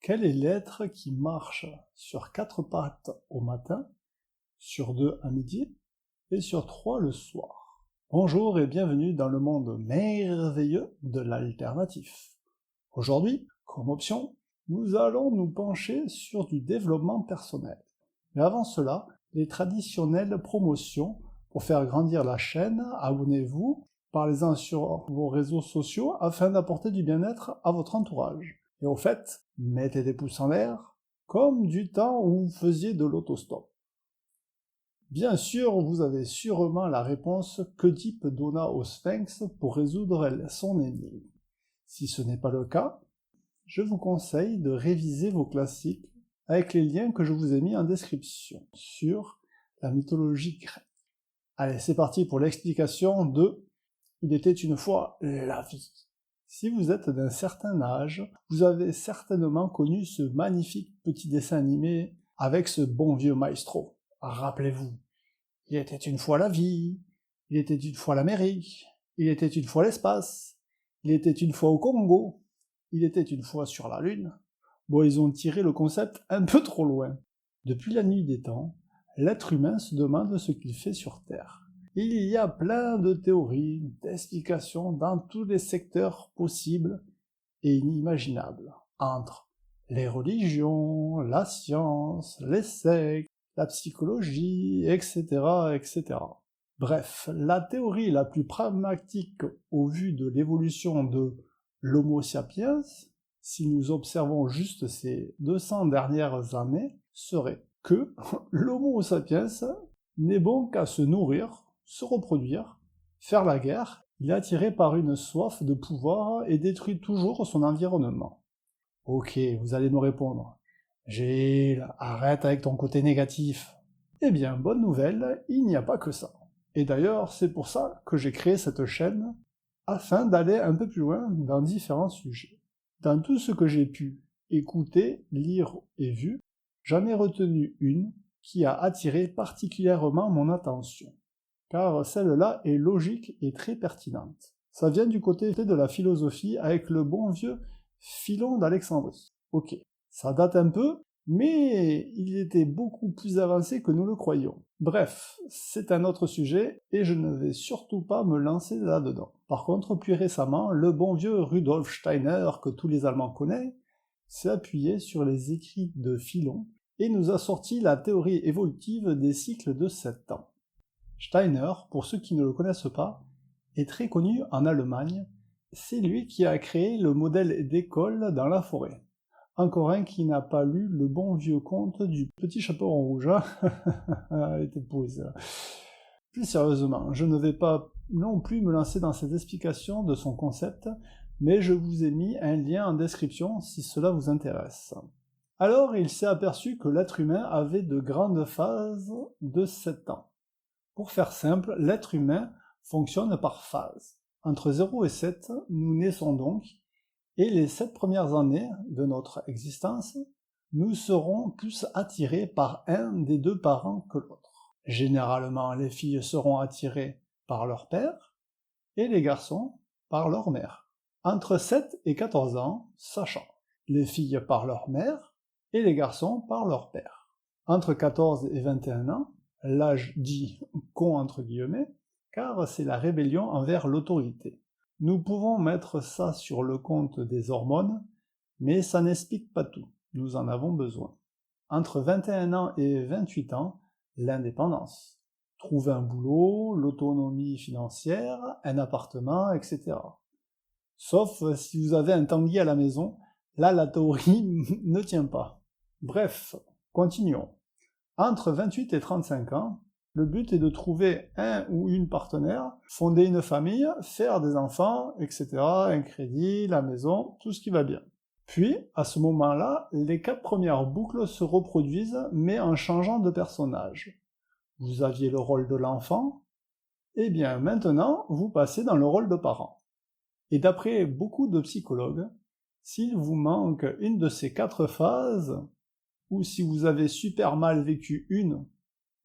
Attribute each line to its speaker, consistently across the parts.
Speaker 1: Quel est l'être qui marche sur 4 pattes au matin, sur 2 à midi et sur 3 le soir? Bonjour et bienvenue dans le monde merveilleux de l'alternatif. Aujourd'hui, comme option, nous allons nous pencher sur du développement personnel. Mais avant cela, les traditionnelles promotions pour faire grandir la chaîne, abonnez-vous, parlez-en sur vos réseaux sociaux afin d'apporter du bien-être à votre entourage. Et au fait, mettez des pouces en l'air, comme du temps où vous faisiez de l'autostop. Bien sûr, vous avez sûrement la réponse qu'Oedipe donna au Sphinx pour résoudre son énigme. Si ce n'est pas le cas, je vous conseille de réviser vos classiques avec les liens que je vous ai mis en description sur la mythologie grecque. Allez, c'est parti pour l'explication de « Il était une fois la vie ». Si vous êtes d'un certain âge, vous avez certainement connu ce magnifique petit dessin animé avec ce bon vieux maestro. Rappelez-vous, il était une fois la vie, il était une fois l'Amérique, il était une fois l'espace, il était une fois au Congo, il était une fois sur la Lune. Bon, ils ont tiré le concept un peu trop loin. Depuis la nuit des temps, l'être humain se demande ce qu'il fait sur Terre. Il y a plein de théories, d'explications dans tous les secteurs possibles et inimaginables, entre les religions, la science, les sectes, la psychologie, etc., etc. Bref, la théorie la plus pragmatique au vu de l'évolution de l'Homo sapiens, si nous observons juste ces 200 dernières années, serait que l'Homo sapiens n'est bon qu'à se nourrir, se reproduire, faire la guerre, il est attiré par une soif de pouvoir et détruit toujours son environnement. Ok, vous allez me répondre, Gilles, arrête avec ton côté négatif. Eh bien, bonne nouvelle, il n'y a pas que ça. Et d'ailleurs, c'est pour ça que j'ai créé cette chaîne, afin d'aller un peu plus loin dans différents sujets. Dans tout ce que j'ai pu écouter, lire et vu, j'en ai retenu une qui a attiré particulièrement mon attention, car celle-là est logique et très pertinente. Ça vient du côté de la philosophie avec le bon vieux Philon d'Alexandrie. Ok, ça date un peu, mais il était beaucoup plus avancé que nous le croyions. Bref, c'est un autre sujet, et je ne vais surtout pas me lancer là-dedans. Par contre, plus récemment, le bon vieux Rudolf Steiner, que tous les Allemands connaissent, s'est appuyé sur les écrits de Philon, et nous a sorti la théorie évolutive des cycles de 7 ans. Steiner, pour ceux qui ne le connaissent pas, est très connu en Allemagne. C'est lui qui a créé le modèle d'école dans la forêt. Encore un qui n'a pas lu le bon vieux conte du petit chaperon rouge. Elle était pourrie, ça. Plus sérieusement, je ne vais pas non plus me lancer dans cette explication de son concept, mais je vous ai mis un lien en description si cela vous intéresse. Alors, il s'est aperçu que l'être humain avait de grandes phases de 7 ans. Pour faire simple, l'être humain fonctionne par phases. Entre 0 et 7, nous naissons donc, et les 7 premières années de notre existence, nous serons plus attirés par un des deux parents que l'autre. Généralement, les filles seront attirées par leur père, et les garçons par leur mère. Entre 7 et 14 ans, ça change. Les filles par leur mère, et les garçons par leur père. Entre 14 et 21 ans, l'âge dit « con » entre guillemets, car c'est la rébellion envers l'autorité. Nous pouvons mettre ça sur le compte des hormones, mais ça n'explique pas tout, nous en avons besoin. Entre 21 ans et 28 ans, l'indépendance. Trouver un boulot, l'autonomie financière, un appartement, etc. Sauf si vous avez un Tanguy à la maison, là la théorie ne tient pas. Bref, continuons. Entre 28 et 35 ans, le but est de trouver un ou une partenaire, fonder une famille, faire des enfants, etc., un crédit, la maison, tout ce qui va bien. Puis, à ce moment-là, les 4 premières boucles se reproduisent, mais en changeant de personnage. Vous aviez le rôle de l'enfant, et bien maintenant, vous passez dans le rôle de parent. Et d'après beaucoup de psychologues, s'il vous manque une de ces 4 phases, ou si vous avez super mal vécu une,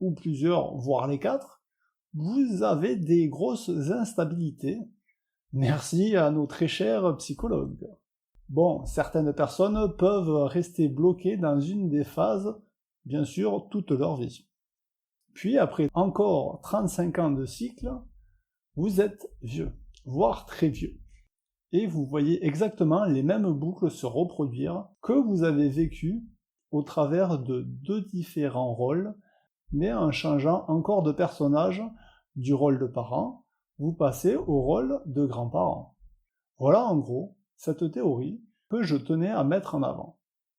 Speaker 1: ou plusieurs, voire les 4, vous avez des grosses instabilités. Merci à nos très chers psychologues. Bon, certaines personnes peuvent rester bloquées dans une des phases, bien sûr, toute leur vie. Puis après encore 35 ans de cycle, vous êtes vieux, voire très vieux. Et vous voyez exactement les mêmes boucles se reproduire que vous avez vécues au travers de deux différents rôles, mais en changeant encore de personnage du rôle de parent, vous passez au rôle de grand-parent. Voilà en gros cette théorie que je tenais à mettre en avant.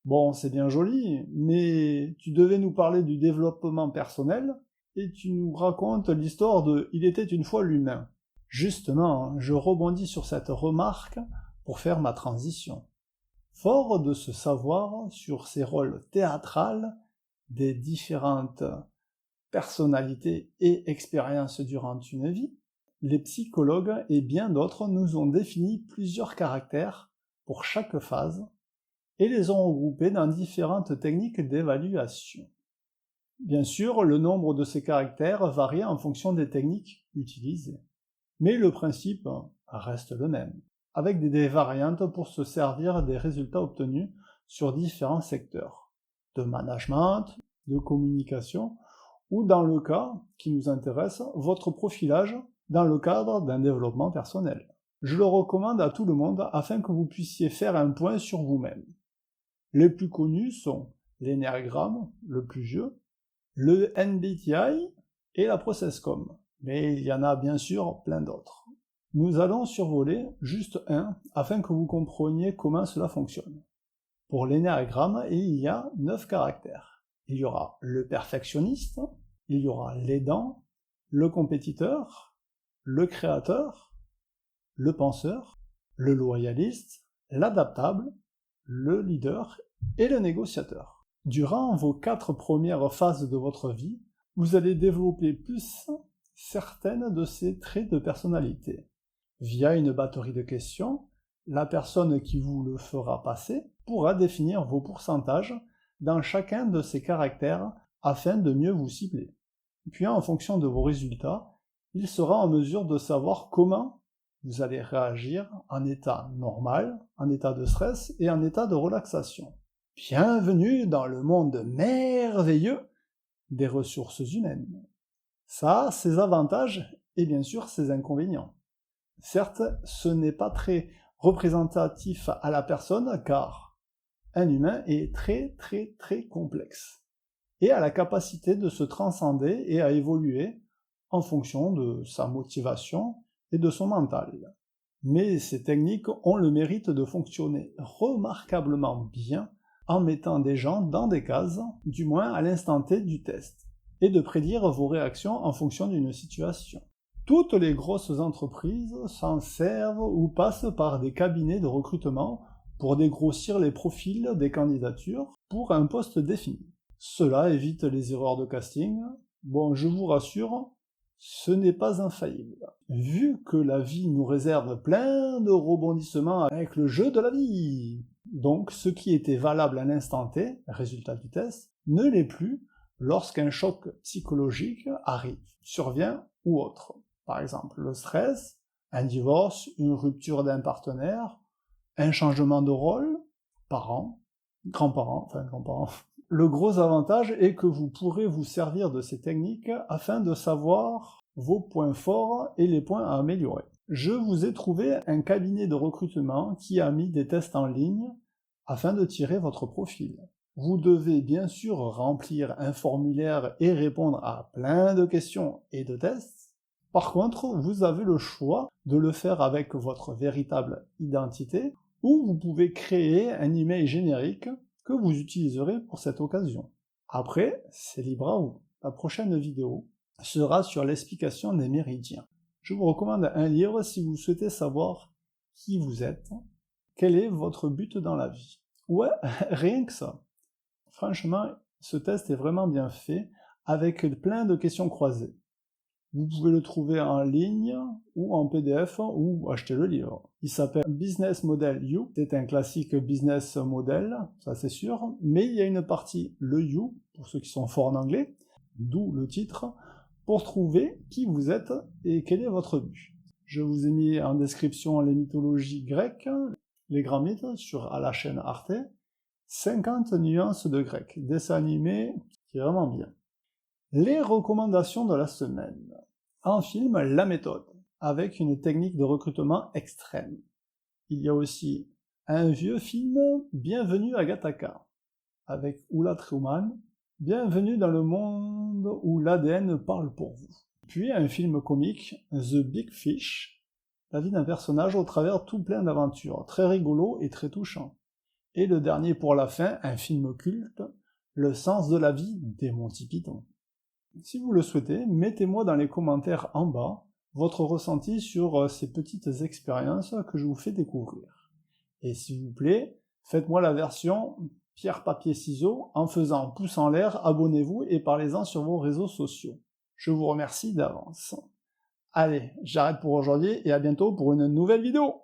Speaker 1: Bon, c'est bien joli, mais tu devais nous parler du développement personnel, et tu nous racontes l'histoire de « Il était une fois l'humain ». Justement, je rebondis sur cette remarque pour faire ma transition. Fort de ce savoir sur ces rôles théâtrales des différentes personnalités et expériences durant une vie, les psychologues et bien d'autres nous ont défini plusieurs caractères pour chaque phase et les ont regroupés dans différentes techniques d'évaluation. Bien sûr, le nombre de ces caractères varie en fonction des techniques utilisées. Mais le principe reste le même, avec des variantes pour se servir des résultats obtenus sur différents secteurs, de management, de communication, ou dans le cas qui nous intéresse, votre profilage dans le cadre d'un développement personnel. Je le recommande à tout le monde afin que vous puissiez faire un point sur vous-même. Les plus connus sont l'énéagramme, le plus vieux, le MBTI et la ProcessCom. Mais il y en a bien sûr plein d'autres. Nous allons survoler juste un afin que vous compreniez comment cela fonctionne. Pour l'énéagramme, il y a 9 caractères. Il y aura le perfectionniste, il y aura l'aidant, le compétiteur, le créateur, le penseur, le loyaliste, l'adaptable, le leader et le négociateur. Durant vos 4 premières phases de votre vie, vous allez développer plus certaines de ces traits de personnalité. Via une batterie de questions, la personne qui vous le fera passer pourra définir vos pourcentages dans chacun de ces caractères afin de mieux vous cibler. Puis en fonction de vos résultats, il sera en mesure de savoir comment vous allez réagir en état normal, en état de stress et en état de relaxation. Bienvenue dans le monde merveilleux des ressources humaines. Ça a ses avantages et bien sûr ses inconvénients. Certes, ce n'est pas très représentatif à la personne car un humain est très complexe et a la capacité de se transcender et à évoluer en fonction de sa motivation et de son mental. Mais ces techniques ont le mérite de fonctionner remarquablement bien en mettant des gens dans des cases, du moins à l'instant T du test, et de prédire vos réactions en fonction d'une situation. Toutes les grosses entreprises s'en servent ou passent par des cabinets de recrutement pour dégrossir les profils des candidatures pour un poste défini. Cela évite les erreurs de casting. Bon, je vous rassure, ce n'est pas infaillible. Vu que la vie nous réserve plein de rebondissements avec le jeu de la vie, donc ce qui était valable à l'instant T, résultat du test, ne l'est plus lorsqu'un choc psychologique arrive, survient ou autre. Par exemple, le stress, un divorce, une rupture d'un partenaire, un changement de rôle, parents, grands-parents. Le gros avantage est que vous pourrez vous servir de ces techniques afin de savoir vos points forts et les points à améliorer. Je vous ai trouvé un cabinet de recrutement qui a mis des tests en ligne afin de tirer votre profil. Vous devez bien sûr remplir un formulaire et répondre à plein de questions et de tests. Par contre, vous avez le choix de le faire avec votre véritable identité ou vous pouvez créer un email générique que vous utiliserez pour cette occasion. Après, c'est libre à vous. La prochaine vidéo sera sur l'explication des méridiens. Je vous recommande un livre si vous souhaitez savoir qui vous êtes, quel est votre but dans la vie. Ouais, rien que ça. Franchement, ce test est vraiment bien fait, avec plein de questions croisées. Vous pouvez le trouver en ligne, ou en PDF, ou acheter le livre. Il s'appelle Business Model You, c'est un classique business model, ça c'est sûr, mais il y a une partie, le You, pour ceux qui sont forts en anglais, d'où le titre, pour trouver qui vous êtes et quel est votre but. Je vous ai mis en description les mythologies grecques, Les Grands Mythes sur à la chaîne Arte, 50 nuances de grec, dessin animé qui est vraiment bien. Les recommandations de la semaine. En film, La Méthode, avec une technique de recrutement extrême. Il y a aussi un vieux film, Bienvenue à Gattaca, avec Ulla Truman, Bienvenue dans le monde où l'ADN parle pour vous. Puis un film comique, The Big Fish, la vie d'un personnage au travers tout plein d'aventures, très rigolo et très touchant. Et le dernier pour la fin, un film culte, Le sens de la vie des Monty Python. Si vous le souhaitez, mettez-moi dans les commentaires en bas votre ressenti sur ces petites expériences que je vous fais découvrir. Et s'il vous plaît, faites-moi la version pierre, papier, ciseaux en faisant pouce en l'air, abonnez-vous et parlez-en sur vos réseaux sociaux. Je vous remercie d'avance. Allez, j'arrête pour aujourd'hui et à bientôt pour une nouvelle vidéo.